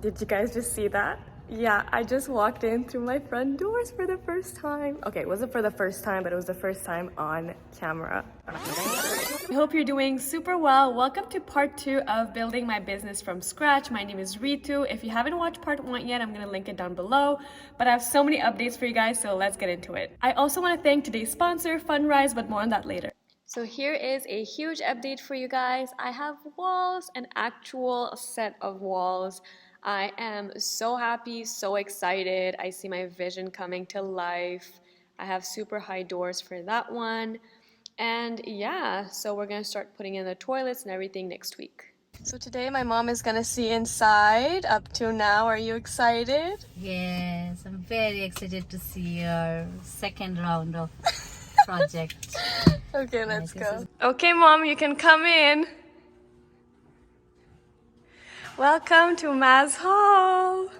Did you guys just see that? Yeah, I just walked in through my front doors for the first time. Okay, it wasn't for the first time, but it was the first time on camera. I hope you're doing super well. Welcome to part 2 of building my business from scratch. My name is Reetu. If you haven't watched part 1 yet, I'm gonna link it down below. But I have so many updates for you guys, so let's get into it. I also want to thank today's sponsor, Fundrise, but more on that later. So here is a huge update for you guys. I have walls, an actual set of walls. I am so happy, so excited. I see my vision coming to life. I have super high doors for that one. And yeah, so we're gonna start putting in the toilets and everything next week. So today my mom is gonna see inside up to now. Are you excited? Yes, I'm very excited to see your second round of project. Okay, let's go. Okay, Mom, you can come in. Welcome to Maz Hall. Oh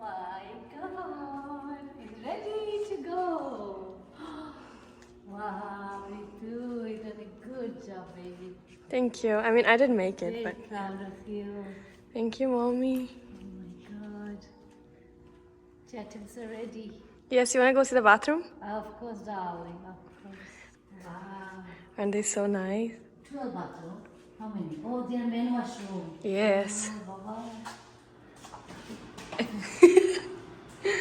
my God, it's ready to go. Wow, you did a good job, baby. Thank you. I mean, I didn't make it, Very but proud of you. thank you, Mommy. Oh my God. Chattels are ready. Yes, you want to go see the bathroom? Of course, darling, of course. Wow. Aren't they so nice? 12 bathroom. How many? Oh, they are men washroom. Yes. Oh,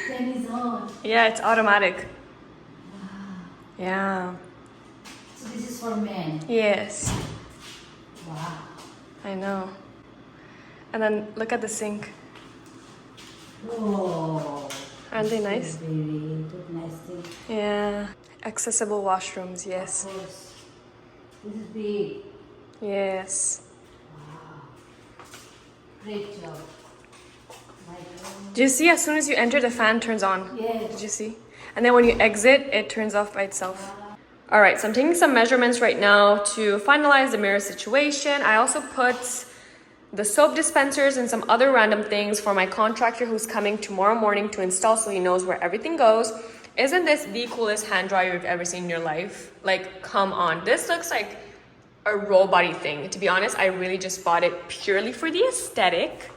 Fan is on. Yeah, it's automatic. Wow. Yeah. So this is for men. Yes. Wow. I know. And then look at the sink. Whoa. Aren't they nice? Very nice thing. Yeah. Accessible washrooms, yes. Of course. This is big. Yes. Wow. Great job. My God. Do you see as soon as you enter, the fan turns on? Yes. Did you see? And then when you exit, it turns off by itself. All right, so I'm taking some measurements right now to finalize the mirror situation. I also put the soap dispensers and some other random things for my contractor who's coming tomorrow morning to install, so he knows where everything goes. Isn't this the coolest hand dryer you've ever seen in your life? Like, come on. This looks like a robot-y thing. To be honest, I really just bought it purely for the aesthetic.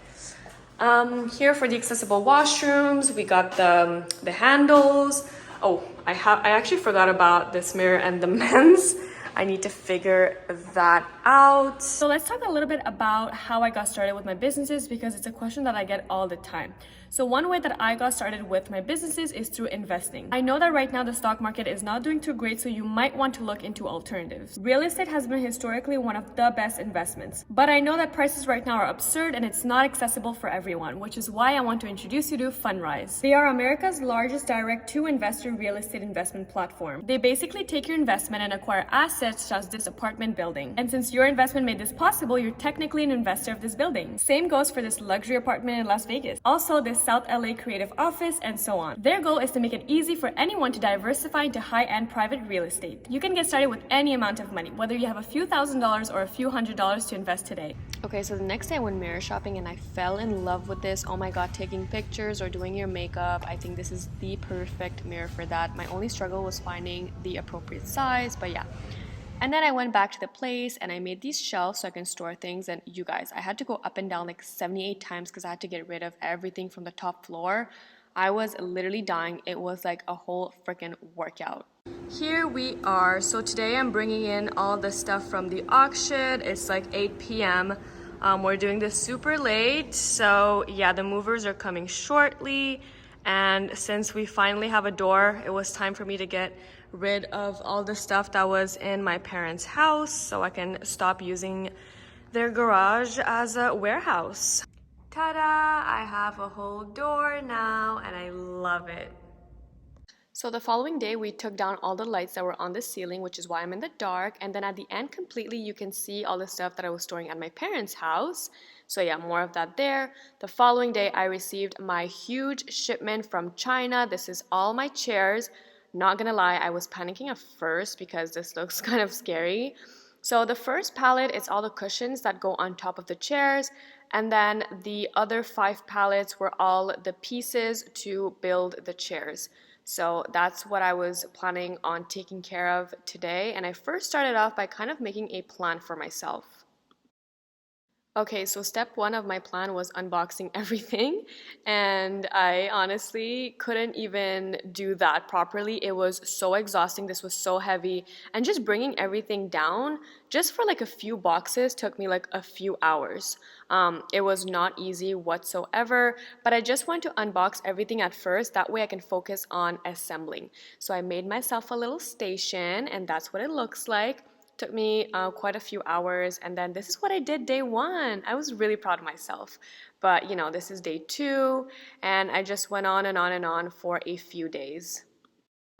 Here for the accessible washrooms, we got the handles. Oh, I actually forgot about this mirror and the men's. I need to figure that out. So let's talk a little bit about how I got started with my businesses, because it's a question that I get all the time. So one way that I got started with my businesses is through investing. I know that right now the stock market is not doing too great, so you might want to look into alternatives. Real estate has been historically one of the best investments, but I know that prices right now are absurd and it's not accessible for everyone, which is why I want to introduce you to Fundrise. They are America's largest direct-to-investor real estate investment platform. They basically take your investment and acquire assets such as this apartment building. And since your investment made this possible, you're technically an investor of this building. Same goes for this luxury apartment in Las Vegas. Also, this South LA creative office, and so on. Their goal is to make it easy for anyone to diversify into high-end private real estate. You can get started with any amount of money, whether you have a few $1,000s or a few $100s to invest today. Okay, so the next day I went mirror shopping and I fell in love with this. Oh my god, taking pictures or doing your makeup, I think this is the perfect mirror for that. My only struggle was finding the appropriate size, but yeah. And then I went back to the place and I made these shelves so I can store things. And you guys, I had to go up and down like 78 times because I had to get rid of everything from the top floor. I was literally dying. It was like a whole freaking workout. Here we are. So today I'm bringing in all the stuff from the auction. It's like 8 p.m. We're doing this super late. So yeah, the movers are coming shortly. And since we finally have a door, it was time for me to get rid of all the stuff that was in my parents' house so I can stop using their garage as a warehouse. Ta-da! I have a whole door now and I love it. So the following day, we took down all the lights that were on the ceiling, which is why I'm in the dark. And then at the end completely, you can see all the stuff that I was storing at my parents' house. So yeah, more of that there. The following day, I received my huge shipment from China. This is all my chairs. Not gonna lie, I was panicking at first because this looks kind of scary. So the first pallet is all the cushions that go on top of the chairs. And then the other 5 pallets were all the pieces to build the chairs. So that's what I was planning on taking care of today. And I first started off by kind of making a plan for myself. Okay, so step one of my plan was unboxing everything, and I honestly couldn't even do that properly. It was so exhausting. This was so heavy, and just bringing everything down just for like a few boxes took me like a few hours. It was not easy whatsoever, but I just want to unbox everything at first. That way I can focus on assembling. So I made myself a little station, and that's what it looks like. Took me quite a few hours, and then this is what I did day one. I was really proud of myself. But you know, this is day two, and I just went on and on and on for a few days.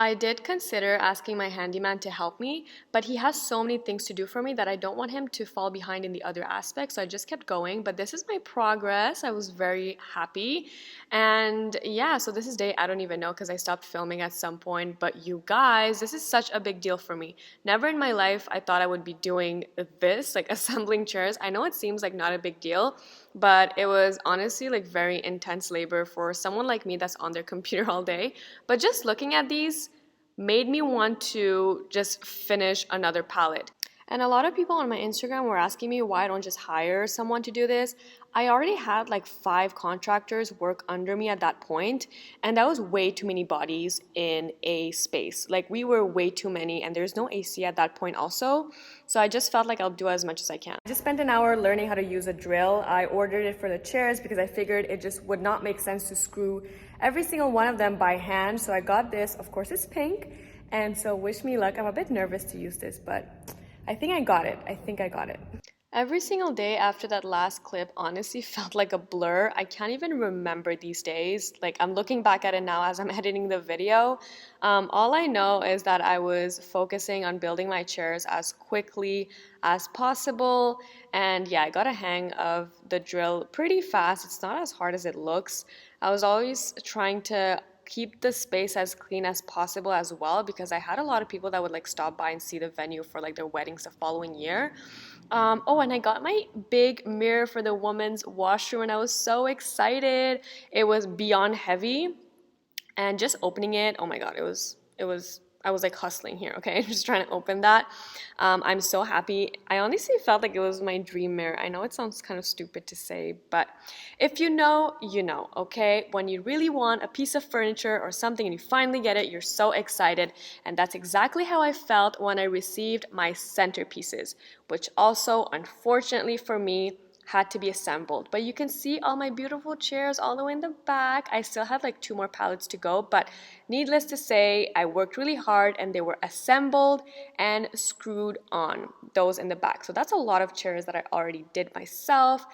I did consider asking my handyman to help me, but he has so many things to do for me that I don't want him to fall behind in the other aspects. So I just kept going. But this is my progress. I was very happy. And yeah, so this is day, I don't even know because I stopped filming at some point. But you guys, this is such a big deal for me. Never in my life I thought I would be doing this, like assembling chairs. I know it seems like not a big deal, but it was honestly like very intense labor for someone like me that's on their computer all day. But just looking at these made me want to just finish another palette. And a lot of people on my Instagram were asking me why I don't just hire someone to do this. I already had like 5 contractors work under me at that point, and that was way too many bodies in a space. Like we were way too many, and there's no AC at that point also. So I just felt like I'll do as much as I can. I just spent an hour learning how to use a drill. I ordered it for the chairs because I figured it just would not make sense to screw every single one of them by hand. So I got this. Of course, it's pink, and so wish me luck. I'm a bit nervous to use this, but I think I got it. I think I got it. Every single day after that last clip honestly felt like a blur. I can't even remember these days. Like I'm looking back at it now as I'm editing the video. All I know is that I was focusing on building my chairs as quickly as possible. And yeah, I got a hang of the drill pretty fast. It's not as hard as it looks. I was always trying to keep the space as clean as possible as well, because I had a lot of people that would like stop by and see the venue for like their weddings the following year. Oh, and I got my big mirror for the women's washroom, and I was so excited. It was beyond heavy, and just opening it, oh my god, I was like hustling here, okay, just trying to open that. I'm so happy. I honestly felt like it was my dream mirror. I know it sounds kind of stupid to say, but if you know, you know, okay? When you really want a piece of furniture or something and you finally get it, you're so excited. And that's exactly how I felt when I received my centerpieces, which also, unfortunately for me, had to be assembled. But you can see all my beautiful chairs all the way in the back. I still had like 2 more pallets to go, but needless to say, I worked really hard and they were assembled and screwed on, those in the back. So that's a lot of chairs that I already did myself.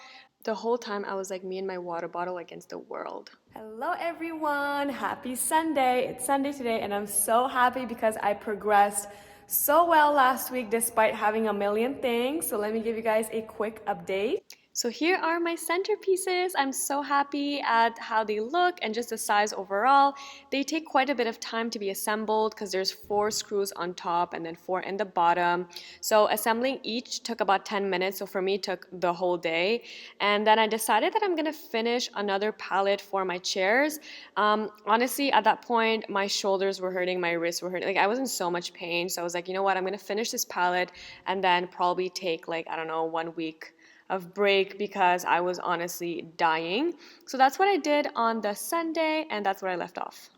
The whole time I was like me and my water bottle against the world. Hello everyone, happy Sunday. It's Sunday today and I'm so happy because I progressed so well last week despite having a million things. So let me give you guys a quick update. So here are my centerpieces. I'm so happy at how they look and just the size overall. They take quite a bit of time to be assembled because there's 4 screws on top and then 4 in the bottom. So assembling each took about 10 minutes. So for me, it took the whole day. And then I decided that I'm gonna finish another pallet for my chairs. Honestly, at that point, my shoulders were hurting, my wrists were hurting. Like I was in so much pain. So I was like, you know what? I'm gonna finish this pallet and then probably take like, I don't know, 1 week of break because I was honestly dying. So that's what I did on the Sunday, and that's where I left off.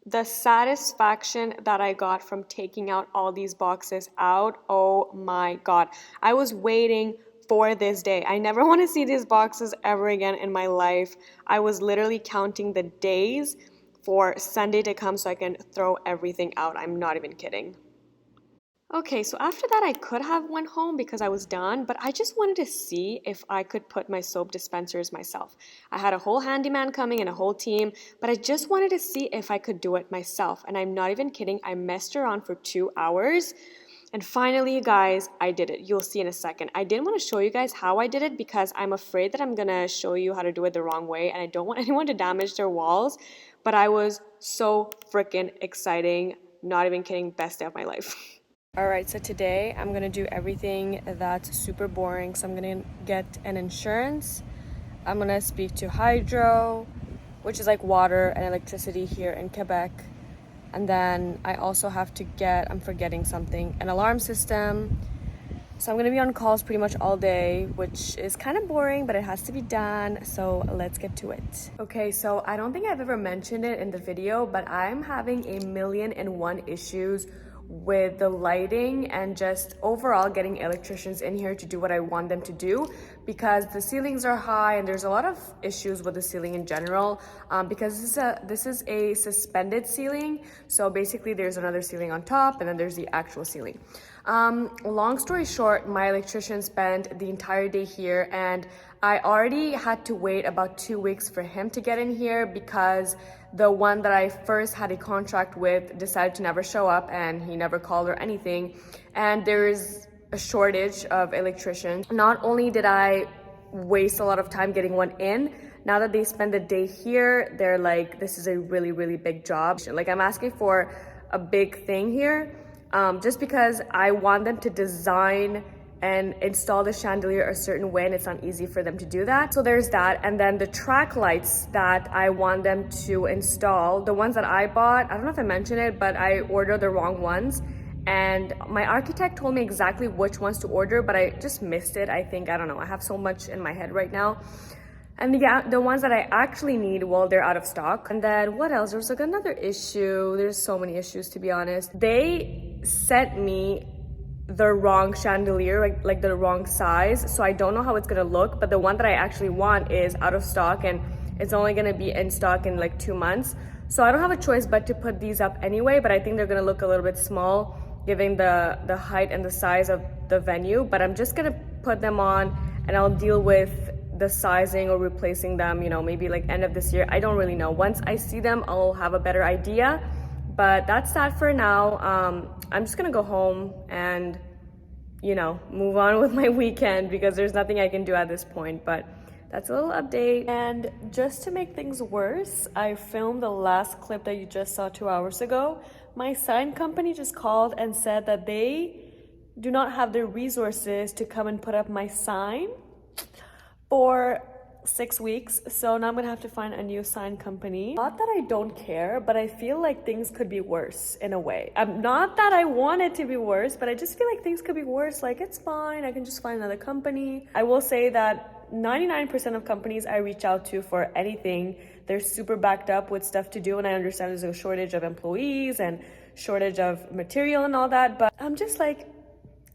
The satisfaction that I got from taking out all these boxes out, oh my god. I was waiting for this day. I never want to see these boxes ever again in my life. I was literally counting the days for Sunday to come so I can throw everything out. I'm not even kidding. Okay, so after that I could have went home because I was done, but I just wanted to see if I could put my soap dispensers myself. I had a whole handyman coming and a whole team, but I just wanted to see if I could do it myself. And I'm not even kidding, I messed around for 2 hours. And finally, you guys, I did it. You'll see in a second. I didn't want to show you guys how I did it because I'm afraid that I'm gonna show you how to do it the wrong way, and I don't want anyone to damage their walls. But I was so freaking exciting. Not even kidding, best day of my life. Alright, so today I'm gonna do everything that's super boring. So I'm gonna get an insurance. I'm gonna speak to hydro, which is like water and electricity here in Quebec. And then I also have to get, I'm forgetting something, an alarm system. So I'm gonna be on calls pretty much all day, which is kind of boring, but it has to be done. So let's get to it. Okay, so I don't think I've ever mentioned it in the video, but I'm having a million and one issues with the lighting and just overall getting electricians in here to do what I want them to do, because the ceilings are high and there's a lot of issues with the ceiling in general, because this is a suspended ceiling. So basically there's another ceiling on top and then there's the actual ceiling. Long story short, my electrician spent the entire day here and I already had to wait about 2 weeks for him to get in here because the one that I first had a contract with decided to never show up and he never called or anything. And there is a shortage of electricians. Not only did I waste a lot of time getting one in, now that they spend the day here, they're like, this is a really, really big job. Like, I'm asking for a big thing here, just because I want them to design and install the chandelier a certain way, and it's not easy for them to do that. So there's that. And then the track lights that I want them to install, the ones that I bought, I don't know if I mentioned it, but I ordered the wrong ones. And my architect told me exactly which ones to order, but I just missed it. I think, I don't know, I have so much in my head right now. And the ones that I actually need, well, they're out of stock. And then what else? There's like another issue. There's so many issues, to be honest. They sent me the wrong chandelier, like the wrong size. So I don't know how it's gonna look, but the one that I actually want is out of stock and it's only gonna be in stock in like 2 months. So I don't have a choice but to put these up anyway, but I think they're gonna look a little bit small given the height and the size of the venue. But I'm just gonna put them on and I'll deal with the sizing or replacing them, you know, maybe like end of this year. I don't really know. Once I see them, I'll have a better idea. But that's that for now. I'm just gonna go home and, you know, move on with my weekend because there's nothing I can do at this point. But that's a little update. And just to make things worse, I filmed the last clip that you just saw 2 hours ago. My sign company just called and said that they do not have the resources to come and put up my sign for 6 weeks. So now I'm gonna have to find a new sign company. Not that I don't care, but I feel like things could be worse in a way. Not that I want it to be worse, but I just feel like things could be worse. Like, it's fine, I can just find another company. I will say that 99% of companies I reach out to for anything, they're super backed up with stuff to do, and I understand there's a shortage of employees and shortage of material and all that, but I'm just like,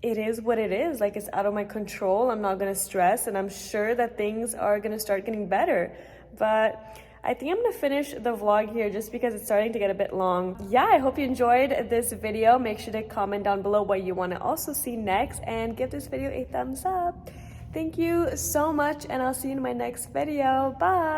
it is what it is. Like, it's out of my control. I'm not gonna stress, and I'm sure that things are gonna start getting better. But I think I'm gonna finish the vlog here just because it's starting to get a bit long. Yeah, I hope you enjoyed this video. Make sure to comment down below what you wanna also see next and give this video a thumbs up. Thank you so much, and I'll see you in my next video. Bye.